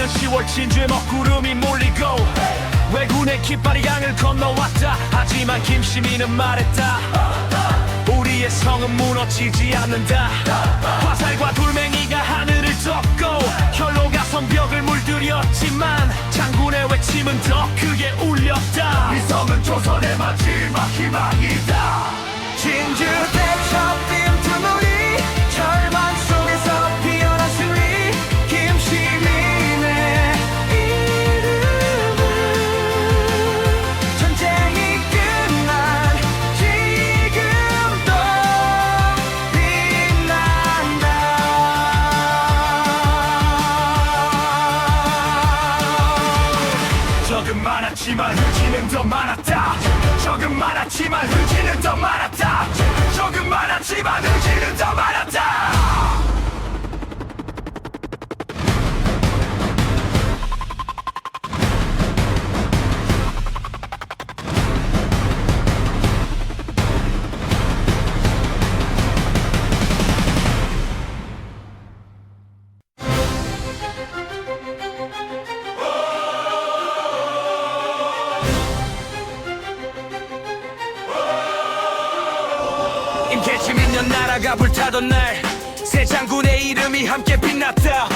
2000년 10월 진주에 먹구름이 몰리고 왜군의 깃발이 강을 건너왔다. 하지만 김시민은 말했다. 우리의 성은 무너지지 않는다. 화살과 돌멩이가 하늘을 덮고 혈로가 성벽을 물들였지만 장군의 외침은 더 크게 울렸다. 이 성은 조선의 마지막 희망이다. 진주 대첩 빈틈우리 절망 속에서 피어난 승리 김시민의 이름은 전쟁이 끝난 지금도 빛난다. 적은 많았지만 의지는 더 많았다. 적은 많았지만 의지는 더 많았다. 적은 많았지만 의지는 더 많았다. 임계치민년 나라가 불타던 날 새 장군의 이름이 함께 빛났다.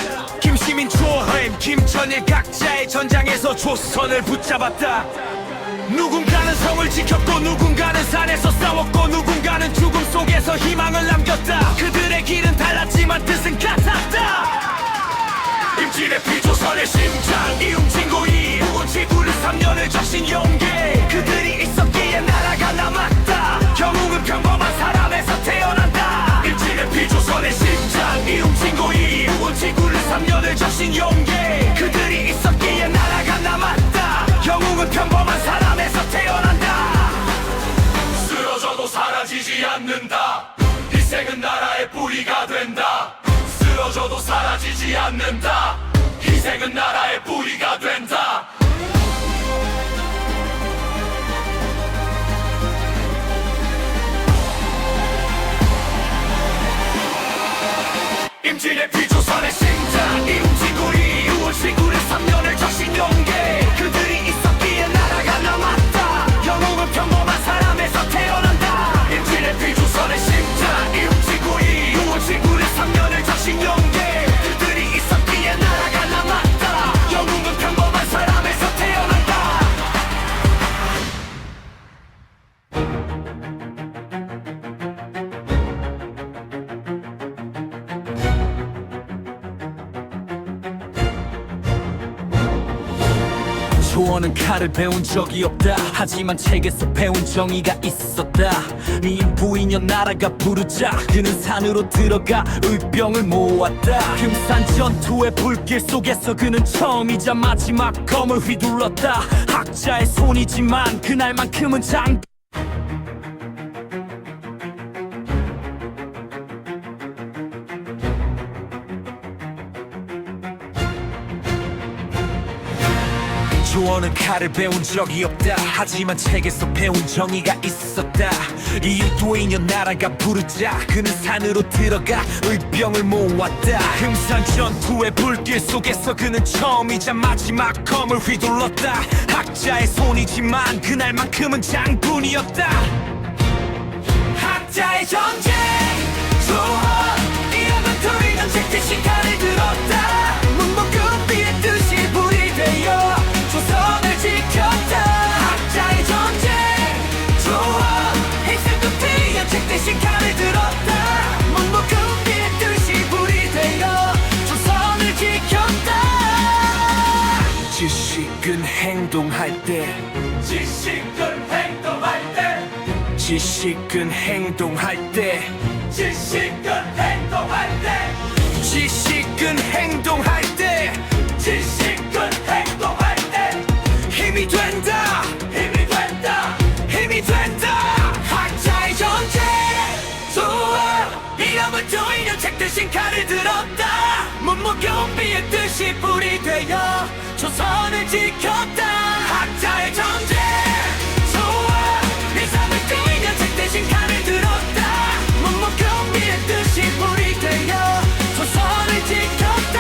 김시민 조하임 김천일 각자의 전장에서 조선을 붙잡았다. 누군가는 성을 지켰고 누군가는 산에서 싸웠고 누군가는 죽음 속에서 희망을 남겼다. 그들의 길은 달랐지만 뜻은 같았다. 임진의 피조선의 심장 이웅진고이 우원지구를 3년을 적신 용계. 그들이 있었기에 나라가 남았다. 영웅은 평범한 사람에서 태어난다. 임진의 피조선의 심장 이웅진고이 우원지구를 3년을 적신 용계. 그들이 있었기에 나라가 남았다. 영웅은 평범한 사람에서 태어난다. 쓰러져도 사라지지 않는다. 희생은 나라의 뿌리가 된다. 쓰러져도 사라지지 않는다. 희생은 나라의 뿌리가 된다. 임진의 피조선의 심장 이웅진고리 우원지구를 3년을 적신 용계. 그들이 있었기에 나라가 남았다. 영웅은 평범한 사람에서 태어난다. 임진의 피조선의 심장 이웅진고리 우원지구를 3년을 적신 용계. 그들이 있었기에 나라가 남았다. 영웅은 평범한 사람에서 태어난다. 조언은 칼을 배운 적이 없다. 하지만 책에서 배운 정의가 있었다. 미인 부인여 나라가 부르자 그는 산으로 들어가 의병을 모았다. 금산 전투의 불길 속에서 그는 처음이자 마지막 검을 휘둘렀다. 학자의 손이지만 그날만큼은 장 조언은 칼을 배운 적이 없다. 하지만 책에서 배운 정의가 있었다. 이웃도인여 나라가 부르자 그는 산으로 들어가 의병을 모았다. 금산 전투의 불길 속에서 그는 처음이자 마지막 검을 휘둘렀다. 학자의 손이지만 그날만큼은 장군이었다. 학자의 전쟁 조언 이름은 도인은 책대신 칼을 들었다. 문복급비의 뜻이 불이 되어 조선을 지켰다. 학자의 전쟁 조언 희생 끝에 책 대신 칼을 들었다. 문복급비의 뜻이 불이 되어 조선을 지켰다. 지식은 행동할 때 지식은 행동할 때 지식은 행동할 때 지식은 행동할 때 지식은 행동할 때 지식은 행동할 때 힘이 된다. 힘이 된다. 힘이 된다. 학자의 전쟁 좋아 이름은 조인현 책 대신 칼을 들었다. 문무교비의 뜻이 불이 되어 조선을 지켰다. 학자의 전쟁 좋아 이름은 조인현 책 대신 칼을 들었다. 문무교비의 뜻이 불이 되어 조선을 지켰다.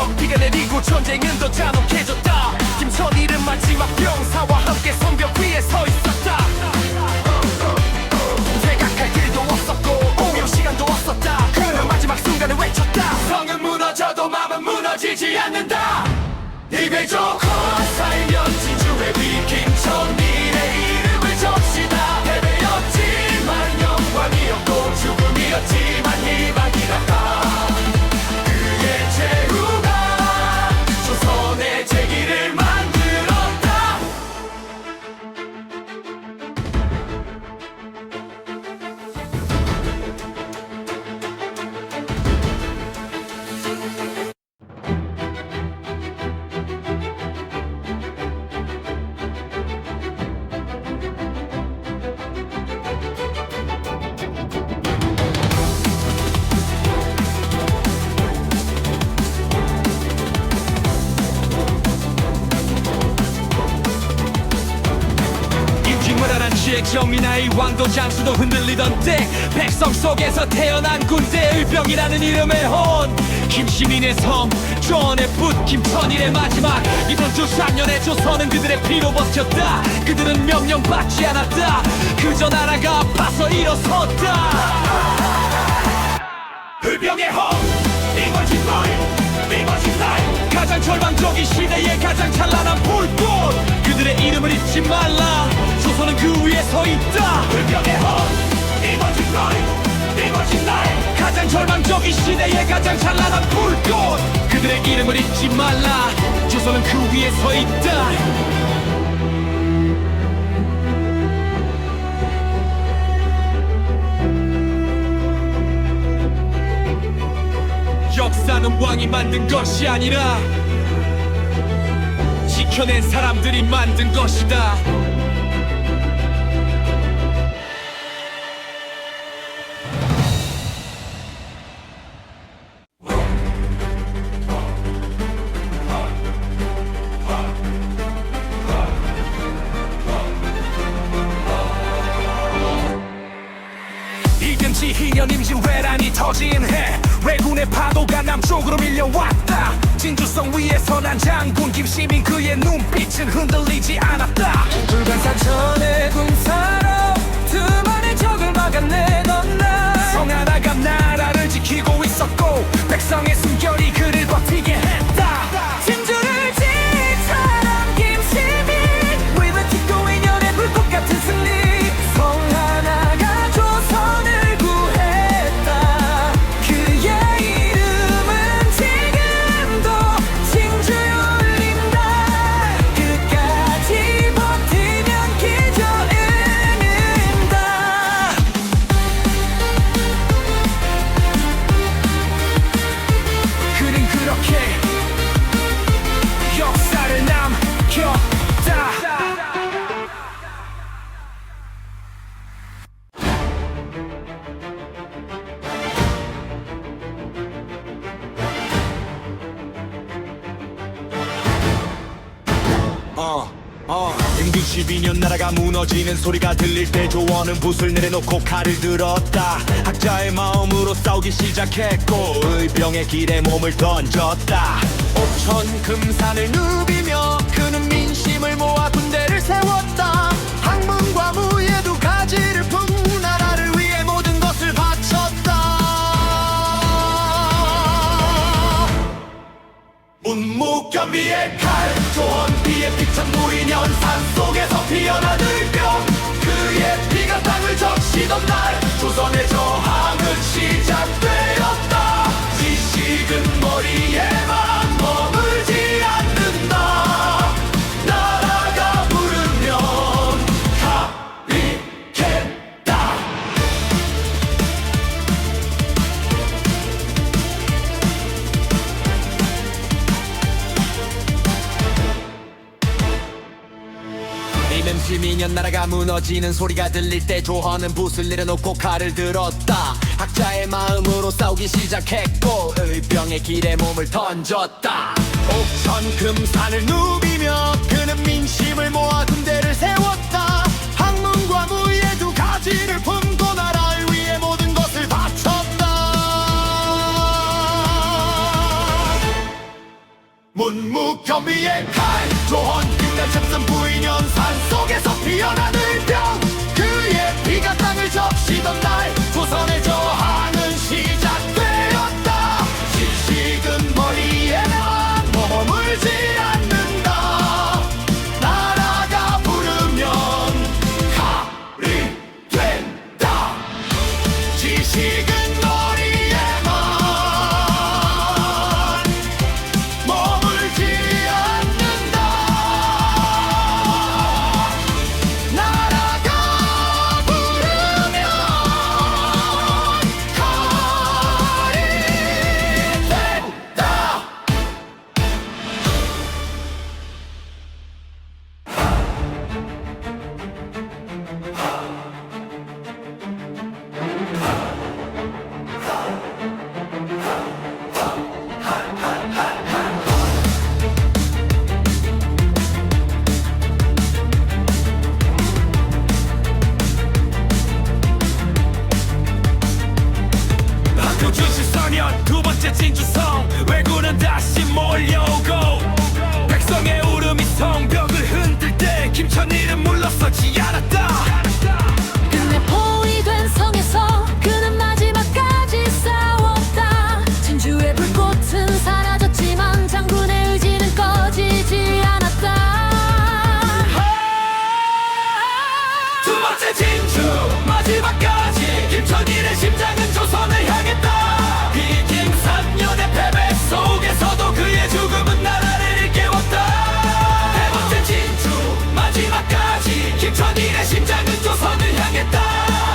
무력 비가 내리고 전쟁은 더 잔혹해졌다. 김천일은 마지막 병사와 함께 성벽 위에 서 있었다. 대각할 길도 없었고 오명 시간도 없었다. 그는 마지막 순간을 외쳤다. 성은 무너져도 마음은 무너지지 않는다. 입에 좋고 살면 진주의 위 김천일의 이름을 적시다. 패배였지만 영광이었고 죽음이었지만 희망이었다. 그의 제후가 조선의 재기를 만들었다. 인기무란한 지의 정리나의 왕도 장수도 흔들리던 때 백성 속에서 태어난 군대의 의병이라는 이름의 혼 김시민의 섬 조언의 붓 김천일의 마지막 이번 주 3년의 조선은 그들의 피로 버텼다. 그들은 명령받지 않았다. 그저 나라가 아파서 일어섰다. 의병의 험 이것이 너희 이것이 나의 가장 절망적인 시대의 가장 찬란한 불꽃 그들의 이름을 잊지 말라. 조선은 그 위에 서 있다. 의병의 험 이것이 너희 이것이 나의 가장 절망적인 시대의 가장 찬란한 불꽃 그들의 이름을 잊지 말라. 조선은 그 위에 서 있다. 역사는 왕이 만든 것이 아니라 지켜낸 사람들이 만든 것이다. 이근지 희년 임진왜란이 터진 해 왜군의 파도가 남쪽으로 밀려왔다. 진주성 위에서 난 장군 김시민 그의 눈빛은 흔들리지 않았다. 불반사천의 군사로 두만의 적을 막아내던 날 성 하나가 나라를 지키고 있었고 백성의 숨결이 그를 버티게 했다. 진주를 진 사람 김시민 위를 딛고 인연의 불꽃 같은 승리 성 하나가 조선을 구했다. 그의 이름은 지금도 진주에 울린다. 끝까지 버티면 기적을 는다. 그는 그렇게 역사를 남겼다. 임기 12년 나라가 무너지는 소리가 들릴 때 조원은 붓을 내려놓고 칼을 들었다. 학자의 마음으로 싸우기 시작했고 의병의 길에 몸을 던졌다. 옥천 금산을 누비며 그는 민심을 모아 군대를 세웠다. 학문과 무예 두 가지를 품고 나라를 위해 모든 것을 바쳤다. 운묵견비의 칼 조원 비에 피찬 무인연 산 속에서 피어난 의병 그의 피가 땅을 적시던 날 조선의 저항은 시작되었다. 지식은 머리에만 머물지 않는다. 나라가 부르면 가리겠다. 이면 나라가 무너지는 소리가 들릴 때 조헌은 붓을 내려놓고 칼을 들었다. 학자의 마음으로 싸우기 시작했고 의병의 길에 몸을 던졌다. 옥천 금산을 누비며 그는 민심을 모아 군대를 세웠다. 학문과 무예 두 가지를 품고 나라를 위해 모든 것을 바쳤다. 문무겸비의 칼 조헌 끝날 첩선 부인현 산속에서 피어난 의병 그의 피가 땅을 적시던 날 조선의 저항은 시작되었다 지식은 머리에만 머물지 않는다 나라가 부르면 칼이 된다 지식은 머리에만 머물지 않는다 나라가 부르면 칼이 된다 박효준 14년 두 번째 진주성 왜군은 다시 몰려오고 백성의 울음이 성벽을 흔들 때 김천일은 물러서지 않았다 끝내 포위 된 성에서 그는 마지막까지 싸웠다 진주의 불꽃은 사라졌지만 장군의 의지는 꺼지지 않았다 두 번째 진주 마지막까지 김천일의 심장은 조선을 향했다 비김 3년의 패배 속에서도 그의 죽음은 나라를 일깨웠다 네 번째 진주 마지막까지 김천일의 심장은 조선을 향했다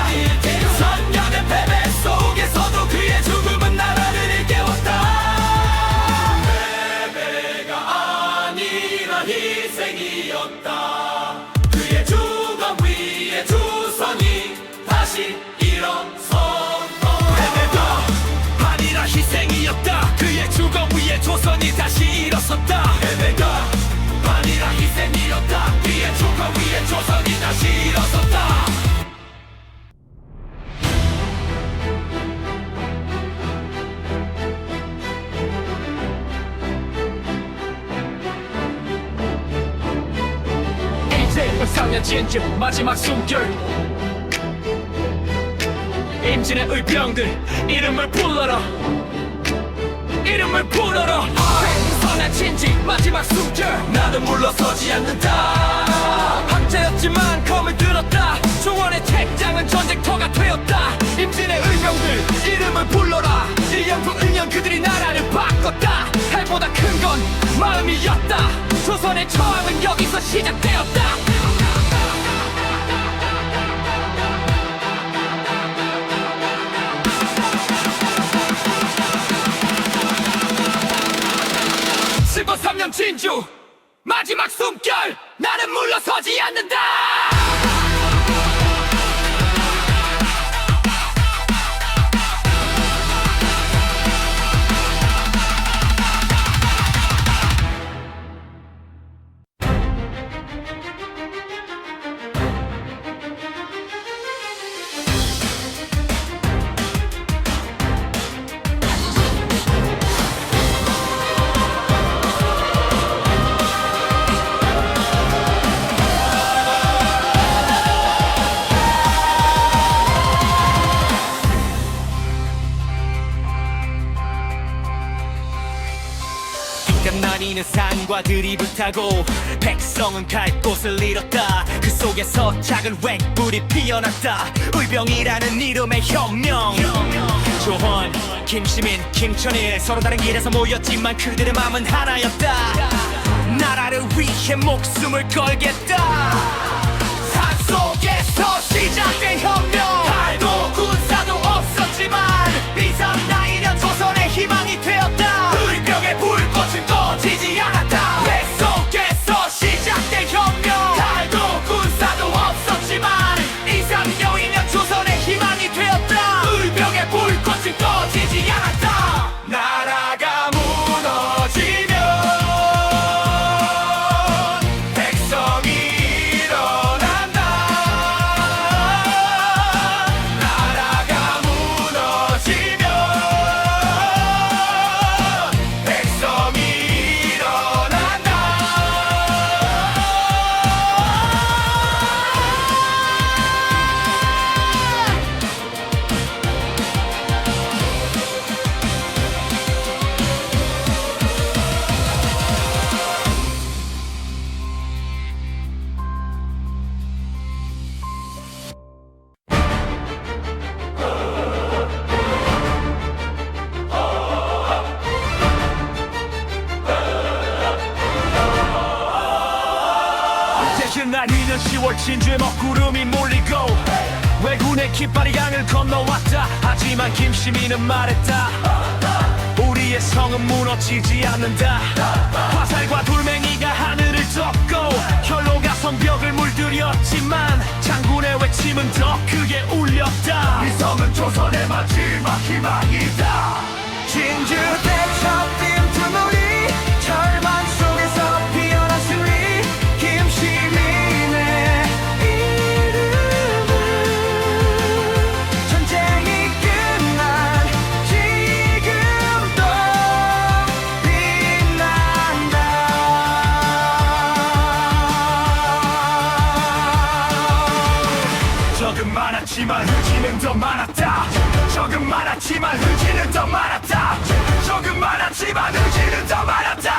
비김 3년의 패배 속에서도 그의 죽음은 나라를 일깨웠다 패배가 아니라 희생이었다 그의 주검 위에 조선이 다시 일어섰다 패배가 아니라 희생이었다 그의 주검 위에 조선이 다시 일어섰다 패배가 아니라 희생이었다 그의 주검 위에 조선이 다시 일어섰다 이제 백상년 진주 마지막 숨결 임진의 의병들 이름을 불러라 이름을 불러라 선한 진지 마지막 숨결 나는 물러서지 않는다 학자였지만 검을 들었다 조원의 책장은 전쟁터가 되었다 임진의 의병들 이름을 불러라 1년 후 1년 그들이 나라를 바꿨다 해보다 큰 건 마음이었다 조선의 저항은 여기서 시작되었다 실버 3년 진주 마지막 숨결 나는 물러서지 않는다 나뉘는 산과 들이불 타고 백성은 갈 곳을 잃었다 그 속에서 작은 웩불이 피어났다 의병이라는 이름의 혁명 조헌, 김시민, 김천일 서로 다른 길에서 모였지만 그들의 마음은 하나였다 나라를 위해 목숨을 걸겠다 산속에서 시작된 혁명 칼도 군사도 없었지만 비삼나이년 조선의 희망이 되었다 의병의 불꽃은 꺼지지 않았다 배 속에서 시작된 혁명 칼도 군사도 없었지만 2,3년이면 조선의 희망이 되었다 의병의 불꽃은 꺼지지 않았다 나라가 무너지면 백성이 일어난다 지난 10월 진주에 먹구름이 몰리고 왜군의 깃발이 강을 건너왔다. 하지만 김시민은 말했다. 우리의 성은 무너지지 않는다. 화살과 돌멩이가 하늘을 덮고 혈로가 성벽을 물들였지만 장군의 외침은 더 크게 울렸다. 이 성은 조선의 마지막 희망이다. 진주 대첩 띄엄투물이 절망 속에서 피어난 수리 김시민의 이름은 전쟁이 끝난 지금도 빛난다. 적은 많았지만 의지는 더 많았다. 적은 많았지만 의지는 더 많았다. 적은 많았지만 의지는 더 많았다.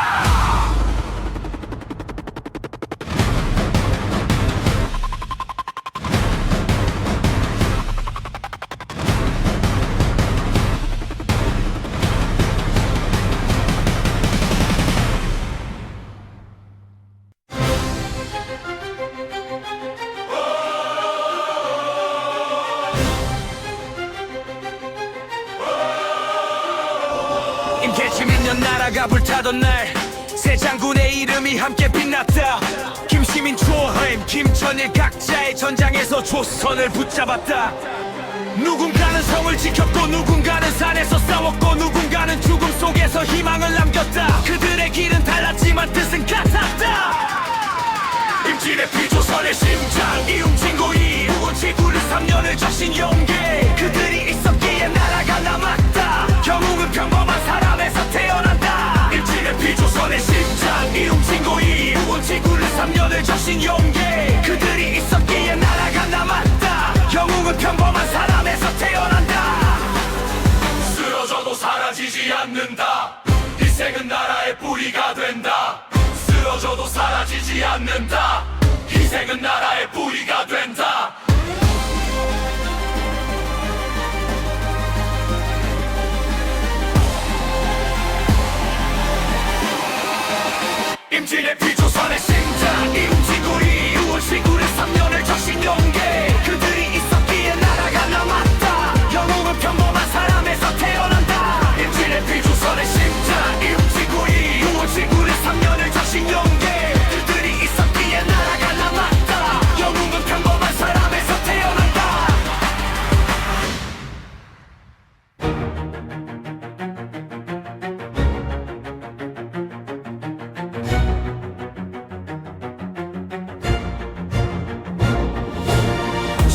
임계치민년 나라가 불타던 날 새 장군의 이름이 함께 빛났다. 김시민, 조하임, 김천일 각자의 전장에서 조선을 붙잡았다. 누군가는 성을 지켰고 누군가는 산에서 싸웠고 누군가는 죽음 속에서 희망을 남겼다. 그들의 길은 달랐지만 뜻은 같았다. 임진의 피 조선의 심장 이웅진고이 우원치구를 3년을 자신 용기 그들이 있었기에 나라가 남았다. 경웅은 평범한 사람에서 태어난다. 임진의 피 조선의 심장 이웅진고이 우원치구를 3년을 자신 용기 그들이 있었기에 나라가 남았다. 경웅은 평범한 사람에서 태어난다. 쓰러져도 사라지지 않는다. 희생은 나라의 뿌리가 된다. 쓰러져도 사라지지 않는다. 희생은 나라의 뿌리가 된다. 임진의 피 조선의 심장 이웅진고리 우원시구를 3년을 적신 용기 그들이 있었기에 나라가 남았다. 영웅은 평범한 사람에서 태어난다. 임진의 피 조선의 심장 이웅진고리 우원시구를 3년을 적신 용기 그들이 있었기에 나라가 남았다. 영웅은 평범한 사람에서 태어난다.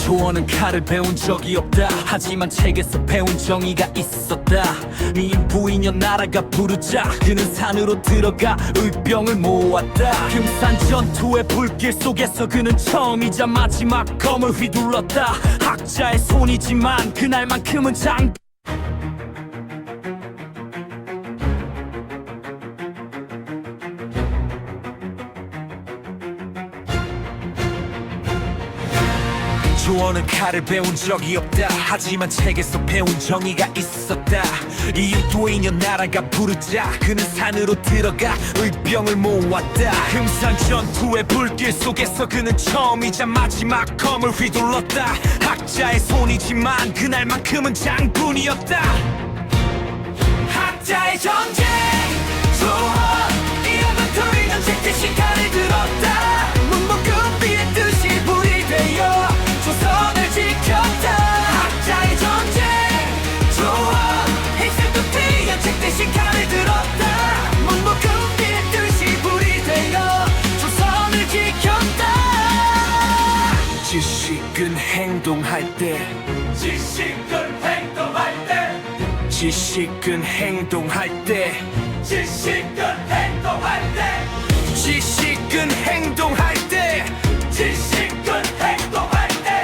조언은 칼을 배운 적이 없다. 하지만 책에서 배운 정의가 있었다. 네 부인여 나라가 부르자 그는 산으로 들어가 의병을 모았다. 금산 전투의 불길 속에서 그는 처음이자 마지막 검을 휘둘렀다. 학자의 손이지만 그날만큼은 장 조언은 칼을 배운 적이 없다. 하지만 책에서 배운 정의가 있었다. 이웃도인여 나라가 부르자 그는 산으로 들어가 의병을 모았다. 금산 전투의 불길 속에서 그는 처음이자 마지막 검을 휘둘렀다. 학자의 손이지만 그날만큼은 장군이었다. 학자의 전쟁 조언 이름은 도인은 즉시 칼을 들었다. 문복급비의 뜻이 불이 되어 조선을 지켰다. 학자의 전쟁 조언 희생도 태연 즉시 칼을 들었다. 문복급비의 뜻이 불이 되어 조선을 지켰다. 지식은 행동할 때 지식은 행동할 때 지식은 행동할 때 지식은 행동할 때 지식은 행동할 때 지식은 행동할 때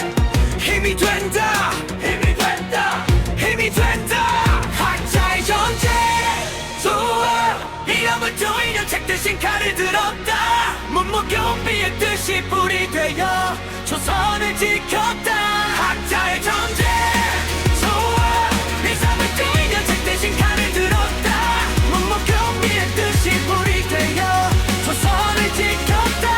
힘이 된다 힘이 된다 힘이 된다. 학자의 전쟁 좋아 이름을 도인연 책 대신 칼을 들었다. 문무경비의 뜻이 불이 되어 조선을 지켰다. 학자의 전쟁 좋아 이름을 도인연 책 대신 칼을 들었다. 문무경비의 뜻이 불이 되어 조선을 지켰다.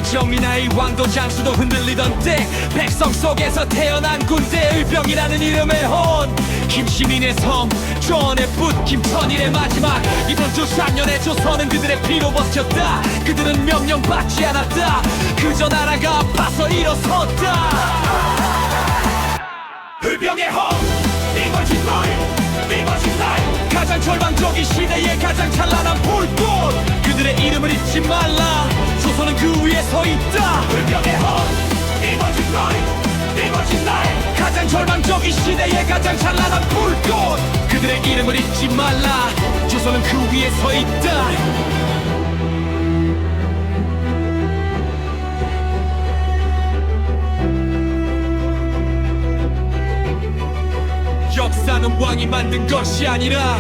정의나의 왕도 장수도 흔들리던 때 백성 속에서 태어난 군대 의병이라는 이름의 혼 김시민의 섬 조언의 붓 김천일의 마지막 이번 주 3년의 조선은 그들의 피로 버텼다 그들은 명령받지 않았다 그저 나라가 아파서 일어섰다 의병의 혼 이것이 너희 이것이 나의 가장 절망적인 시대의 가장 찬란한 불꽃 그들의 이름을 잊지 말라 조선은 그 위에 서 있다 의병의 혼 이것이 너희 이것이 나의 가장 절망적인 시대의 가장 찬란한 불꽃 그들의 이름을 잊지 말라 조선은 그 위에 서 있다 역사는 왕이 만든 것이 아니라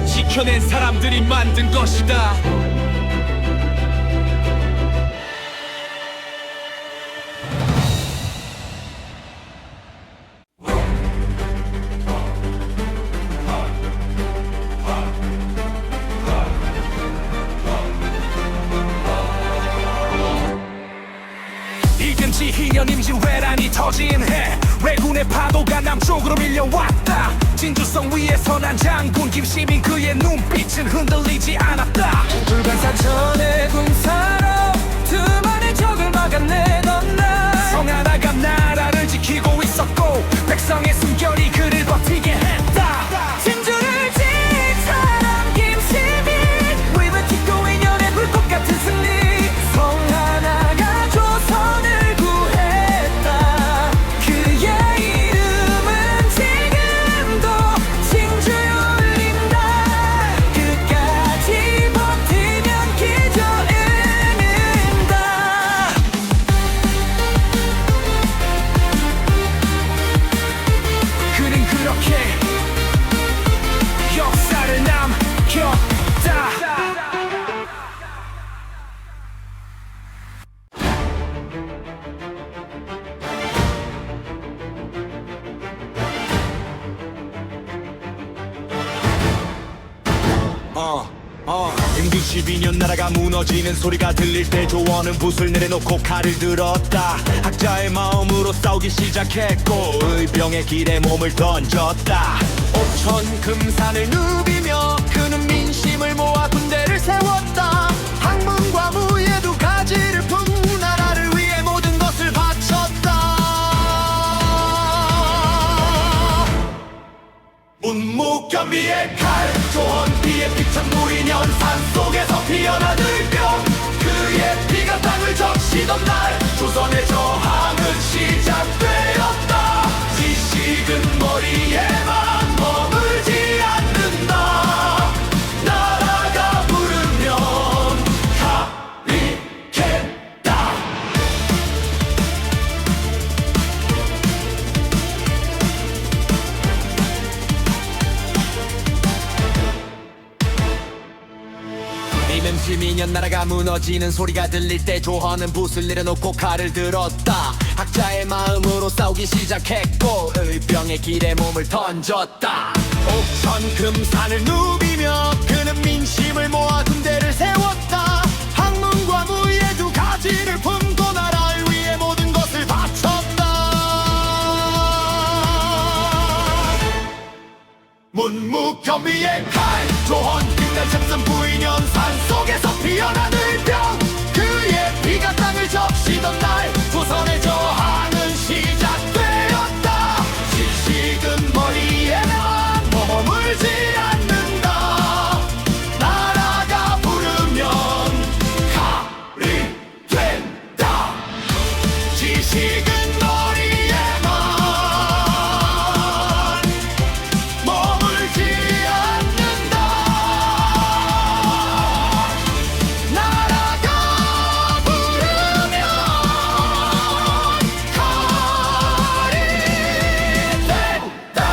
지켜낸 사람들이 만든 것이다 이듬지 희년 임진왜란이 터진 해 왜군의 파도가 남쪽으로 밀려왔다 진주성 위에서 난 장군 김시민 그의 눈빛은 흔들리지 않았다 불간사천의 군사로 두만의 적을 막아내던 날 성 하나가 나라를 지키고 있었고 백성의 숨결이 그를 버티게 했다 진주를 지킨 사람 김시민 We will keep going 연의 불꽃 같은 승리 성 하나가 조선을 구했다 그의 이름은 지금도 진주에 울린다 끝까지 버티면 기적을 는다 그는 그렇게 역사를 남겼다 임기 12년 나라가 무너지는 소리가 들릴 때 조원은 붓을 내려놓고 칼을 들었다 학자의 마음으로 싸우기 시작했고 의병의 길에 몸을 던졌다 옥천 금산을 누비며 그는 민심을 모아 군대를 세웠다 학문과 무예 두 가지를 품고 나라를 위해 모든 것을 바쳤다 문무견비의 칼 조헌비의 피천 무인연 산속에서 피어난 의병 그의 피가 땅을 적시던 날 조선의 저항은 시작되었다 지식은 머리에만 머물지 않는다 나라가 부르면 가리겠다 이명지민년 나라가 무너지는 소리가 들릴 때 조헌은 붓을 내려놓고 칼을 들었다 학자의 마음으로 싸우기 시작했고 의병의 길에 몸을 던졌다 옥천 금산을 누비며 그는 민심을 모아 군대를 세웠다 학문과 무예 두 가지를 품고 나라를 위해 모든 것을 바쳤다 문무견비의 칼 조헌 끝날 첩선 부인연 산속에서 피어난 의병 그의 피가 땅을 적시던 날 조선의 저항은 시작되었다 지식은 머리에만 머물지 않는다 나라가 부르면 칼이 된다 지식은 머리에만 머물지 않는다 나라가 부르면 칼이 된다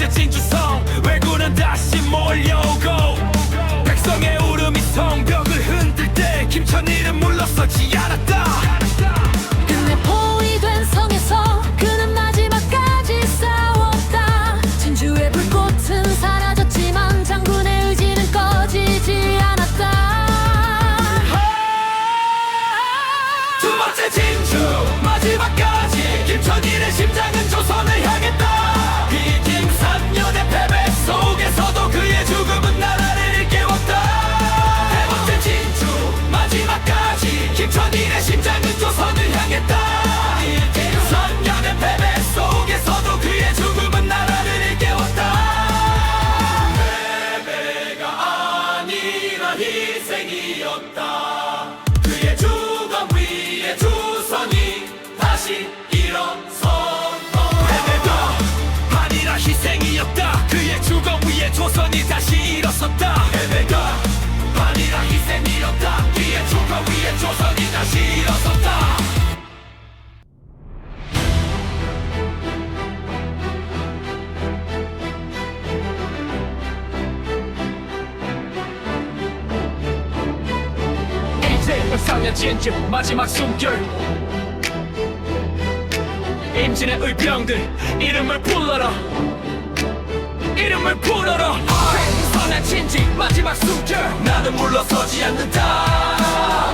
번째 진주성 왜군은 다시 몰려오고 백성의 울음이 성벽을 흔들 때 김천일은 물러서지 않았다. 끝내 포위 된 성에서 그는 마지막까지 싸웠다. 진주의 불꽃은 사라졌지만 장군의 의지는 꺼지지 않았다. 두 번째 진주 마지막까지 김천일의 심장은 조선을 향했다. 비김 3년의 패배 속에서도 그의 죽음은 나라를 일깨웠다. 세 번째 진주 마지막까지 김천일의 심장은 조선을 향했다. 비김 3년의 패배 속에서도 그의 죽음은 나라를 일깨웠다. 패배가 아니라 희생이었다. 그의 죽음 위에 조선이 다시 일어선 패배가 아니라 희생이었다. 그의 죽음 위에 조선이 다시 일어섰다. 패배가 아니라 희생이었다. 그의 죽음 위에 조선이 다시 일어섰다. 이제 상년 진주 마지막 숨결 임진의 의병들 이름을 불러라. 이름을 불러라. 선한 진지 마지막 숨결 나는 물러서지 않는다.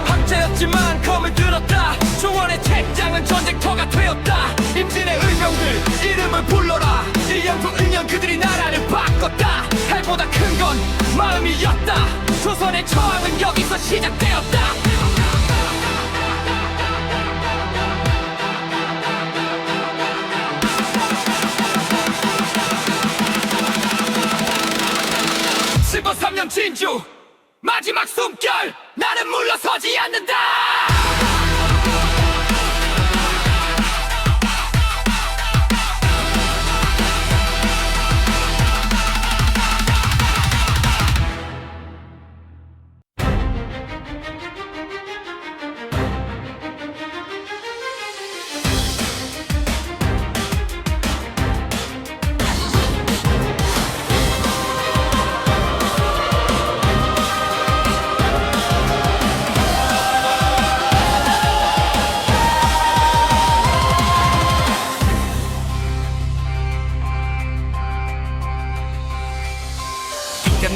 황제였지만 검을 들었다. 조원의 책장은 전쟁터가 되었다. 임진의 의병들 이름을 불러라. 일령통 은영 그들이 나라를 바꿨다. 해보다 큰 건 마음이었다. 조선의 저항은 여기서 시작되었다. 실버 3년 진주 마지막 숨결 나는 물러서지 않는다.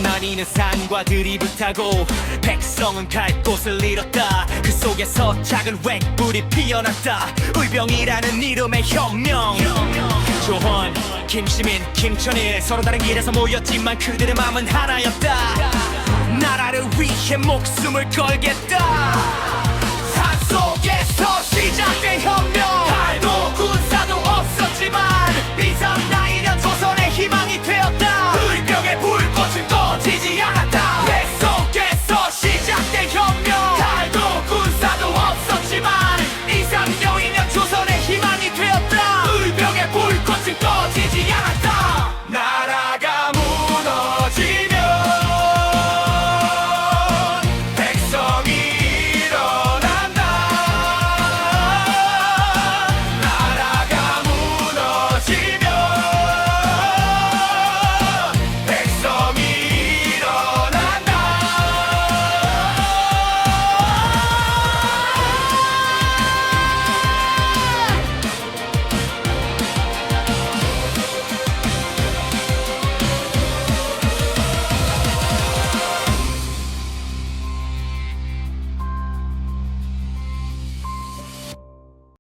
나뉘는 산과 들이불 타고 백성은 갈 곳을 잃었다. 그 속에서 작은 웩불이 피어났다. 의병이라는 이름의 혁명. 조헌, 김시민, 김천일 서로 다른 길에서 모였지만 그들의 마음은 하나였다. 나라를 위해 목숨을 걸겠다.